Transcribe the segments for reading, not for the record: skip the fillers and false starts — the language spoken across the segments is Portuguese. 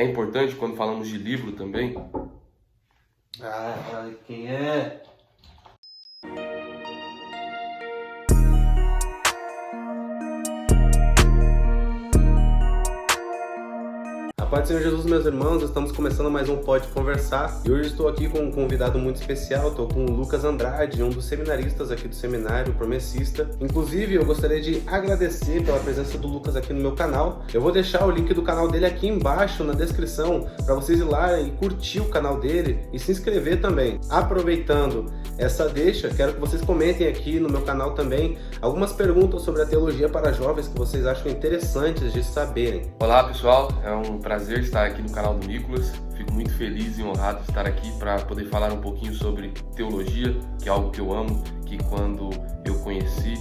é importante quando falamos de livro também? Quem é? Paz do Senhor Jesus, meus irmãos, estamos começando mais um Pode Conversar e hoje estou aqui com um convidado muito especial, estou com o Lucas Andrade, um dos seminaristas aqui do seminário Promessista. Inclusive, eu gostaria de agradecer pela presença do Lucas aqui no meu canal. Eu vou deixar o link do canal dele aqui embaixo na descrição para vocês ir lá e curtir o canal dele e se inscrever também. Aproveitando essa deixa, quero que vocês comentem aqui no meu canal também algumas perguntas sobre a teologia para jovens que vocês acham interessantes de saberem. Olá pessoal, é um prazer estar aqui no canal do Nicolas. Fico muito feliz e honrado de estar aqui para poder falar um pouquinho sobre teologia, que é algo que eu amo, que quando eu conheci,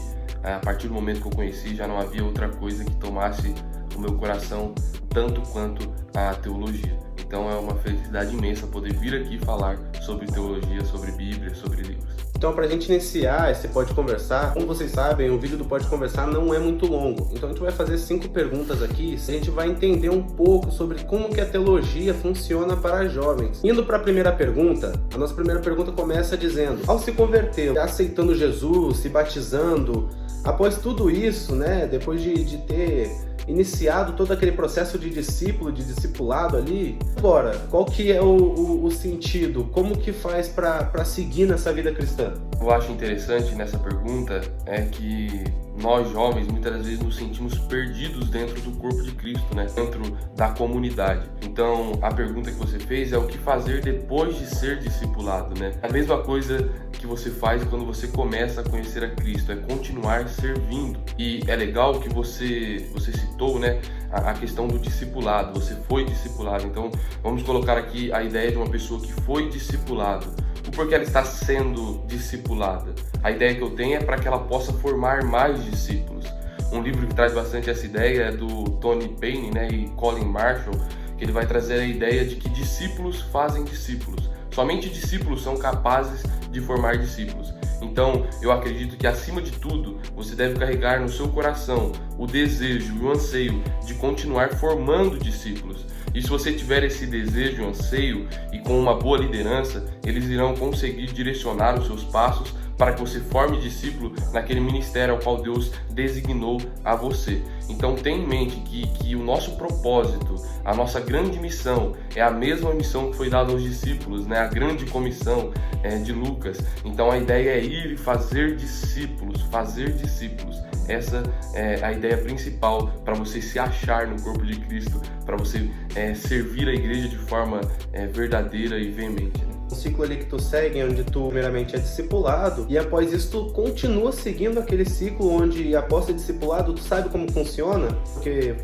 a partir do momento que eu conheci, já não havia outra coisa que tomasse o meu coração tanto quanto a teologia. Então é uma felicidade imensa poder vir aqui falar sobre teologia, sobre Bíblia, sobre livros. Então, para a gente iniciar esse Pode Conversar, como vocês sabem, o vídeo do Pode Conversar não é muito longo. Então a gente vai fazer 5 perguntas aqui, a gente vai entender um pouco sobre como que a teologia funciona para jovens. Indo para a primeira pergunta, a nossa primeira pergunta começa dizendo: ao se converter, aceitando Jesus, se batizando, após tudo isso, né, depois de ter iniciado todo aquele processo de discípulo, de discipulado ali, agora, qual que é o sentido? Como que faz para seguir nessa vida cristã? Eu acho interessante nessa pergunta é que nós jovens muitas vezes nos sentimos perdidos dentro do corpo de Cristo, né? Dentro da comunidade. Então a pergunta que você fez é o que fazer depois de ser discipulado, né? A mesma coisa que você faz quando você começa a conhecer a Cristo, é continuar servindo. E é legal que você citou, né, a questão do discipulado. Você foi discipulado, então vamos colocar aqui a ideia de uma pessoa que foi discipulado. O porquê ela está sendo discipulada? A ideia que eu tenho é para que ela possa formar mais discípulos. Um livro que traz bastante essa ideia é do Tony Payne, né, e Colin Marshall, que ele vai trazer a ideia de que discípulos fazem discípulos. Somente discípulos são capazes de formar discípulos. Então, eu acredito que, acima de tudo, você deve carregar no seu coração o desejo e o anseio de continuar formando discípulos. E se você tiver esse desejo e anseio, e com uma boa liderança, eles irão conseguir direcionar os seus passos para que você forme discípulo naquele ministério ao qual Deus designou a você. Então tenha em mente que o nosso propósito, a nossa grande missão é a mesma missão que foi dada aos discípulos, né? A grande comissão de Lucas. Então a ideia é ir e fazer discípulos, Essa é a ideia principal para você se achar no corpo de Cristo, para você servir a igreja de forma verdadeira e veemente, né? Um ciclo ali que tu segue, onde tu primeiramente é discipulado e após isso tu continua seguindo aquele ciclo onde após ser discipulado tu sabe como funciona, porque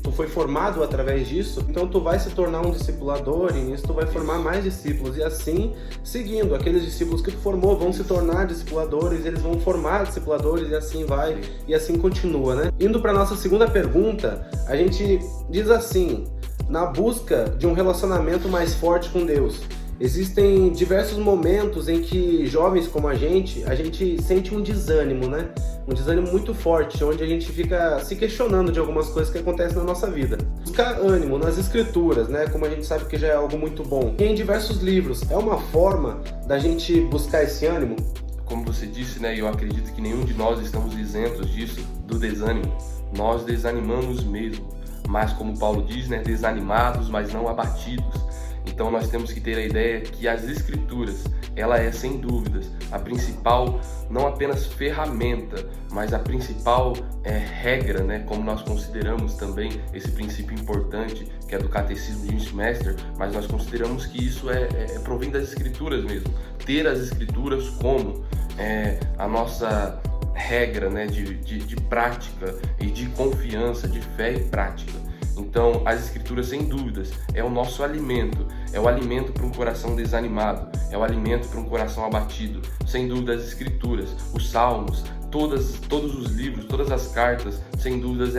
tu foi formado através disso, então tu vai se tornar um discipulador e nisso tu vai formar mais discípulos e assim seguindo, aqueles discípulos que tu formou vão se tornar discipuladores, eles vão formar discipuladores e assim vai e assim continua, né? Indo para nossa segunda pergunta, a gente diz assim: na busca de um relacionamento mais forte com Deus, existem diversos momentos em que jovens como a gente sente um desânimo, né? Um desânimo muito forte, onde a gente fica se questionando de algumas coisas que acontecem na nossa vida. Buscar ânimo nas escrituras, né? Como a gente sabe que já é algo muito bom. E em diversos livros, é uma forma da gente buscar esse ânimo? Como você disse, né? Eu acredito que nenhum de nós estamos isentos disso, do desânimo. Nós desanimamos mesmo, mas como Paulo diz, né? Desanimados, mas não abatidos. Então nós temos que ter a ideia que as Escrituras, ela é sem dúvidas a principal, não apenas ferramenta, mas a principal regra, né? Como nós consideramos também esse princípio importante, que é do Catecismo de Westminster, mas nós consideramos que isso provém das Escrituras mesmo. Ter as Escrituras como a nossa regra, né? de prática e de confiança, de fé e prática. Então, as Escrituras, sem dúvidas, é o nosso alimento, é o alimento para um coração desanimado, é o alimento para um coração abatido. Sem dúvida, as Escrituras, os Salmos, todos os livros, todas as cartas, sem dúvidas,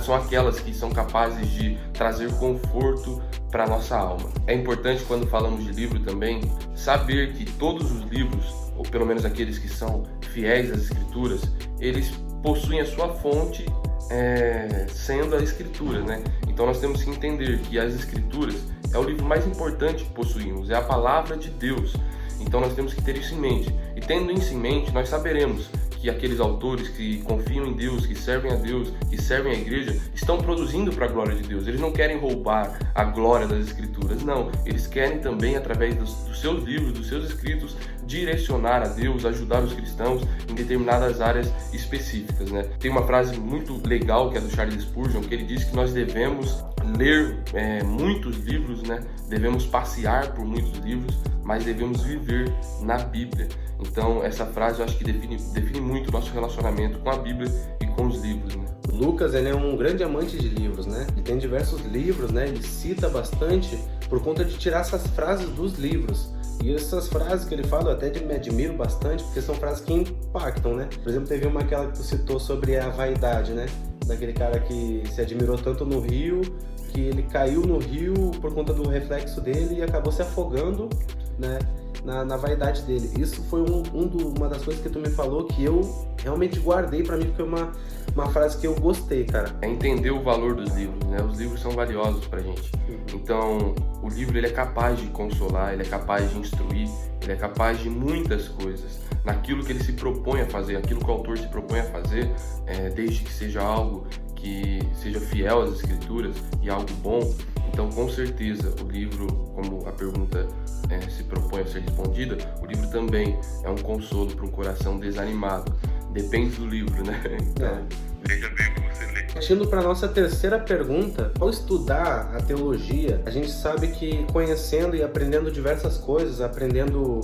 são aquelas que são capazes de trazer conforto para a nossa alma. É importante, quando falamos de livro também, saber que todos os livros, ou pelo menos aqueles que são fiéis às Escrituras, eles possuem a sua fonte sendo a Escritura, né? Então nós temos que entender que as Escrituras é o livro mais importante que possuímos, é a palavra de Deus. Então nós temos que ter isso em mente. E tendo isso em mente, nós saberemos que aqueles autores que confiam em Deus, que servem a Deus, que servem a igreja, estão produzindo para a glória de Deus. Eles não querem roubar a glória das Escrituras, não. Eles querem também, através dos seus livros, dos seus escritos, direcionar a Deus, ajudar os cristãos em determinadas áreas específicas, né? Tem uma frase muito legal que é do Charles Spurgeon, que ele diz que nós devemos ler muitos livros, né? Devemos passear por muitos livros, mas devemos viver na Bíblia. Então essa frase eu acho que define muito o nosso relacionamento com a Bíblia e com os livros, né? Lucas, ele é um grande amante de livros, né? Ele tem diversos livros, né? Ele cita bastante por conta de tirar essas frases dos livros. E essas frases que ele fala, eu até me admiro bastante, porque são frases que impactam, né? Por exemplo, teve uma aquela que tu citou sobre a vaidade, né? Daquele cara que se admirou tanto no rio, que ele caiu no rio por conta do reflexo dele e acabou se afogando, né? Na vaidade dele. Isso foi uma das coisas que tu me falou que eu realmente guardei pra mim, porque é uma frase que eu gostei, cara. É entender o valor dos livros, né? Os livros são valiosos pra gente. Então, o livro ele é capaz de consolar, ele é capaz de instruir, ele é capaz de muitas coisas. Naquilo que ele se propõe a fazer, aquilo que o autor se propõe a fazer, desde que seja algo que seja fiel às Escrituras e algo bom. Então, com certeza, o livro, como a pergunta se propõe a ser respondida, o livro também é um consolo para um coração desanimado. Depende do livro, né? Então, veja bem o que você lê. Partindo para a nossa terceira pergunta, ao estudar a teologia, a gente sabe que conhecendo e aprendendo diversas coisas, aprendendo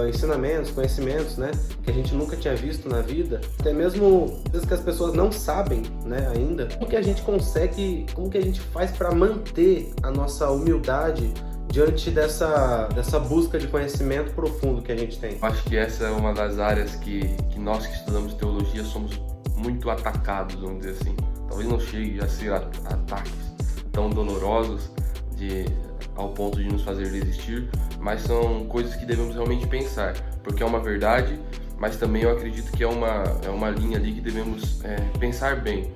ensinamentos, conhecimentos, né, que a gente nunca tinha visto na vida, até mesmo coisas que as pessoas não sabem, né, ainda, como que a gente faz para manter a nossa humildade diante dessa busca de conhecimento profundo que a gente tem? Acho que essa é uma das áreas que nós que estudamos teologia somos muito atacados, vamos dizer assim. Talvez não chegue a ser ataques tão dolorosos ao ponto de nos fazer desistir, mas são coisas que devemos realmente pensar, porque é uma verdade, mas também eu acredito que é uma linha ali que devemos pensar bem.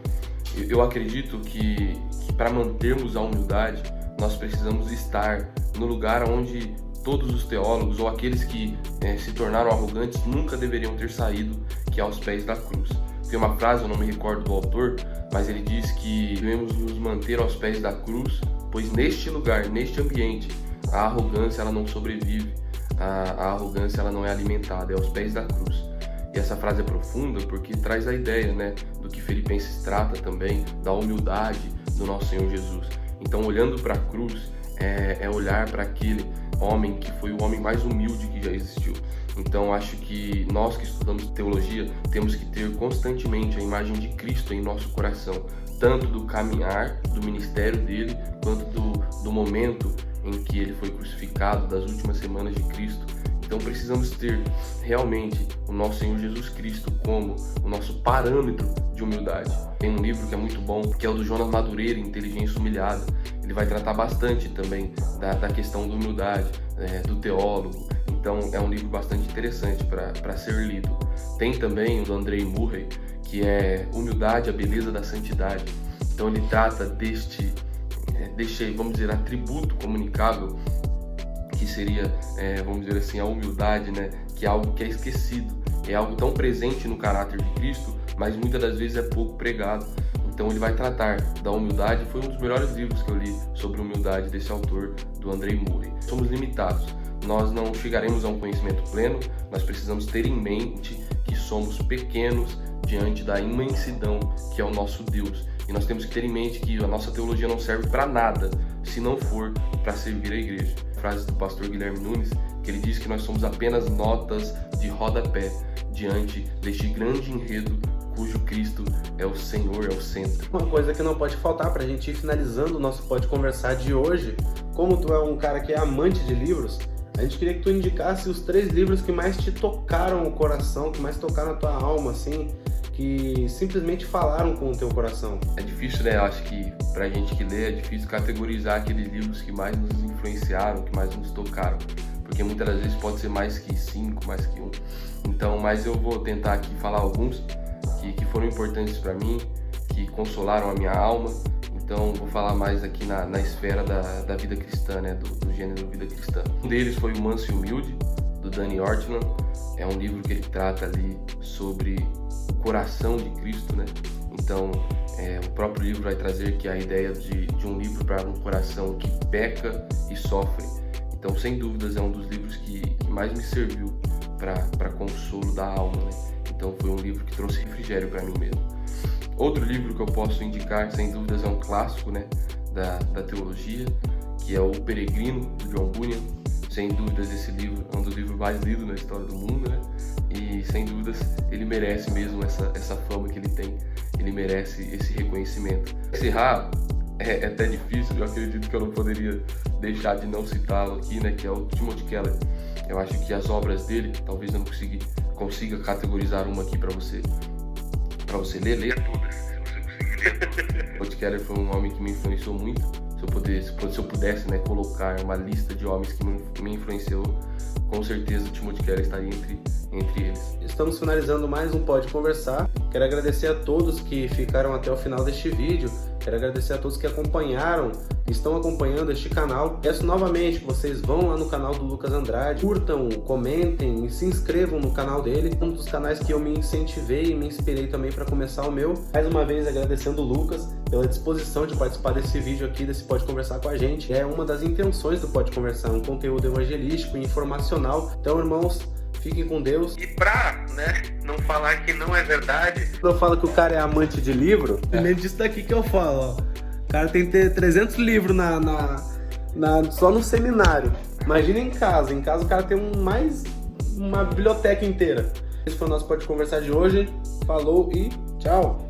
Eu acredito que para mantermos a humildade, nós precisamos estar no lugar onde todos os teólogos ou aqueles que se tornaram arrogantes nunca deveriam ter saído, que é aos pés da cruz. Tem uma frase, eu não me recordo do autor, mas ele diz que devemos nos manter aos pés da cruz, pois neste lugar, neste ambiente, a arrogância ela não sobrevive, a arrogância ela não é alimentada, é aos pés da cruz. E essa frase é profunda porque traz a ideia, né, do que Filipenses trata também, da humildade do nosso Senhor Jesus. Então, olhando para a cruz, é olhar para aquele homem que foi o homem mais humilde que já existiu. Então, acho que nós que estudamos teologia temos que ter constantemente a imagem de Cristo em nosso coração, tanto do caminhar, do ministério dele, quanto do momento em que ele foi crucificado, das últimas semanas de Cristo. Então precisamos ter realmente o nosso Senhor Jesus Cristo como o nosso parâmetro de humildade. Tem um livro que é muito bom, que é o do Jonas Madureira, Inteligência Humilhada. Ele vai tratar bastante também da questão da humildade, do teólogo. Então é um livro bastante interessante para ser lido. Tem também o do Andrei Murray, que é Humildade, a Beleza da Santidade. Então ele trata deste, vamos dizer, atributo comunicável, que seria, vamos dizer assim, a humildade, né? Que é algo que é esquecido, é algo tão presente no caráter de Cristo, mas muitas das vezes é pouco pregado. Então ele vai tratar da humildade, foi um dos melhores livros que eu li sobre humildade desse autor, do Andrei Murray. Somos limitados, nós não chegaremos a um conhecimento pleno, nós precisamos ter em mente que somos pequenos diante da imensidão que é o nosso Deus. E nós temos que ter em mente que a nossa teologia não serve para nada se não for para servir a igreja. A frase do pastor Guilherme Nunes, que ele diz que nós somos apenas notas de rodapé diante deste grande enredo cujo Cristo é o Senhor, é o centro. Uma coisa que não pode faltar para a gente ir finalizando o nosso Pode Conversar de hoje, como tu é um cara que é amante de livros, a gente queria que tu indicasse os 3 livros que mais te tocaram o coração, que mais tocaram a tua alma, assim, que simplesmente falaram com o teu coração. É difícil, né? Eu acho que pra gente que lê é difícil categorizar aqueles livros que mais nos influenciaram, que mais nos tocaram, porque muitas das vezes pode ser mais que 5, mais que 1. Então, mas eu vou tentar aqui falar alguns que foram importantes para mim, que consolaram a minha alma. Então vou falar mais aqui na esfera da vida cristã, né, do gênero vida cristã. Um deles foi o Manso e Humilde, do Danny Ortland. É um livro que ele trata ali sobre o coração de Cristo, né? Então o próprio livro vai trazer que a ideia de um livro para um coração que peca e sofre. Então, sem dúvidas, é um dos livros que mais me serviu para consolo da alma, né? Então foi um livro que trouxe refrigério para mim mesmo. Outro livro que eu posso indicar, sem dúvidas, é um clássico, né, da teologia, que é O Peregrino, do John Bunyan. Sem dúvidas, esse livro é um dos livros mais lidos na história do mundo, né? E sem dúvidas ele merece mesmo essa fama que ele tem, ele merece esse reconhecimento. Encerrar é até difícil, eu acredito que eu não poderia deixar de não citá-lo aqui, né? Que é o Timothy Keller. Eu acho que as obras dele, talvez eu não consiga categorizar uma aqui para você ler todas, se você conseguir ler todas. Timothy Keller foi um homem que me influenciou muito. Se eu pudesse, né, colocar uma lista de homens que me influenciou, com certeza o Timothy Keller estaria entre eles. Estamos finalizando mais um Pode Conversar. Quero agradecer a todos que ficaram até o final deste vídeo. Quero agradecer a todos que acompanharam, estão acompanhando este canal. Peço novamente que vocês vão lá no canal do Lucas Andrade, curtam, comentem e se inscrevam no canal dele. Um dos canais que eu me incentivei e me inspirei também para começar o meu. Mais uma vez agradecendo o Lucas pela disposição de participar desse vídeo aqui, desse Pode Conversar com a gente. É uma das intenções do Pode Conversar, um conteúdo evangelístico e informacional. Então, irmãos, fiquem com Deus. E pra, não falar que não é verdade... Quando eu falo que o cara é amante de livro, é meio disso daqui que eu falo, ó. O cara tem que ter 300 livros só no seminário. Imagina em casa o cara tem uma biblioteca inteira. Esse foi o nosso Pode Conversar de hoje. Falou e tchau!